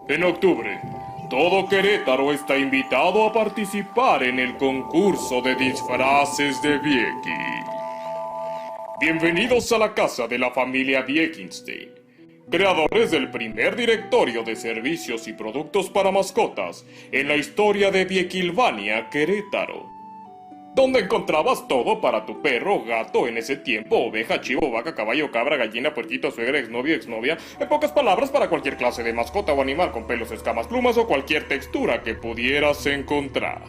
En octubre, todo Querétaro está invitado a participar en el concurso de disfraces de Vieki. Bienvenidos a la casa de la familia Viekinstein, creadores del primer directorio de servicios y productos para mascotas en la historia de Viekilvania, Querétaro, donde encontrabas todo para tu perro, gato, en ese tiempo, oveja, chivo, vaca, caballo, cabra, gallina, puerquito, suegra, exnovio, exnovia, en pocas palabras, para cualquier clase de mascota o animal con pelos, escamas, plumas o cualquier textura que pudieras encontrar.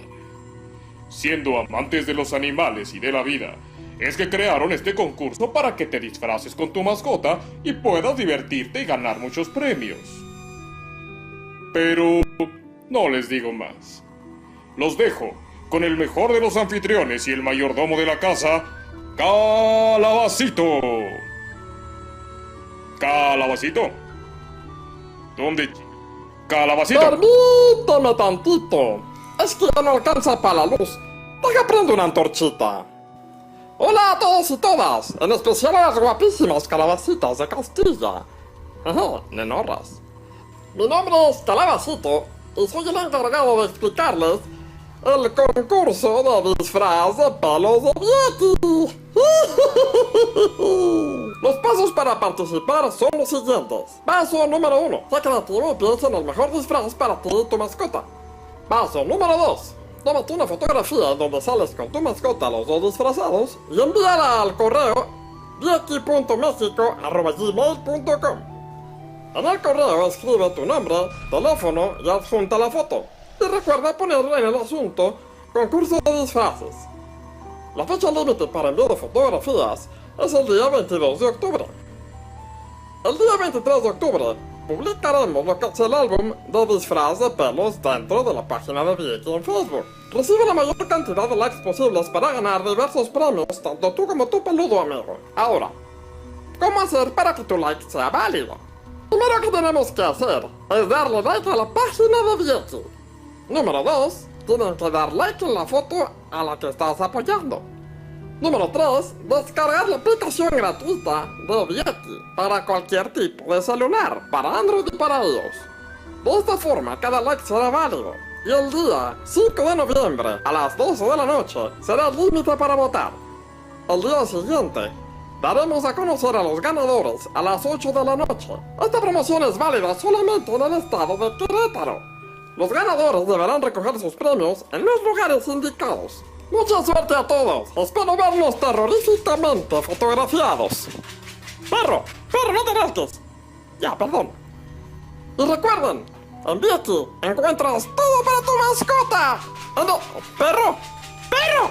Siendo amantes de los animales y de la vida, es que crearon este concurso para que te disfraces con tu mascota y puedas divertirte y ganar muchos premios. Pero no les digo más. Los dejo con el mejor de los anfitriones y el mayordomo de la casa, Calabacito. Calabacito. ¿Dónde? Calabacito. Permíteme tantito. Es que ya no alcanza para la luz. Deja prendo una antorchita. Hola a todos y todas, en especial a las guapísimas calabacitas de Castilla. Ajá, nenorras. Mi nombre es Calabacito y soy el encargado de explicarles el concurso de disfraz de pelos de Vieki. Los pasos para participar son los siguientes. Paso número 1. Sé creativo y piensa en el mejor disfraz para ti y tu mascota. Paso número 2. Tómate una fotografía en donde sales con tu mascota, los dos disfrazados, y envíala al correo vieki.mexico@gmail.com. En el correo escribe tu nombre, teléfono y adjunta la foto. Y recuerda poner en el asunto concurso de disfraces. La fecha límite para envío de fotografías es el día 22 de octubre. El día 23 de octubre publicaremos lo que es el álbum de disfraz de pelos dentro de la página de Vieki en Facebook. Recibe la mayor cantidad de likes posibles para ganar diversos premios, tanto tú como tu peludo amigo. Ahora, ¿cómo hacer para que tu like sea válido? Primero que tenemos que hacer es darle like a la página de Vieki. Número 2, tienen que dar like en la foto a la que estás apoyando. Número 3, descargar la aplicación gratuita de Vieki para cualquier tipo de celular, para Android y para iOS. De esta forma, cada like será válido. Y el día 5 de noviembre, a las 12 de la noche, será el límite para votar. El día siguiente, daremos a conocer a los ganadores a las 8 de la noche. Esta promoción es válida solamente en el estado de Querétaro. Los ganadores deberán recoger sus premios en los lugares indicados. ¡Mucha suerte a todos! Espero verlos terroríficamente fotografiados. ¡Perro! ¡Perro, no te rasques! Ya, perdón. Y recuerden, en Vieki encuentras todo para tu mascota. ¡Perro! ¡Perro!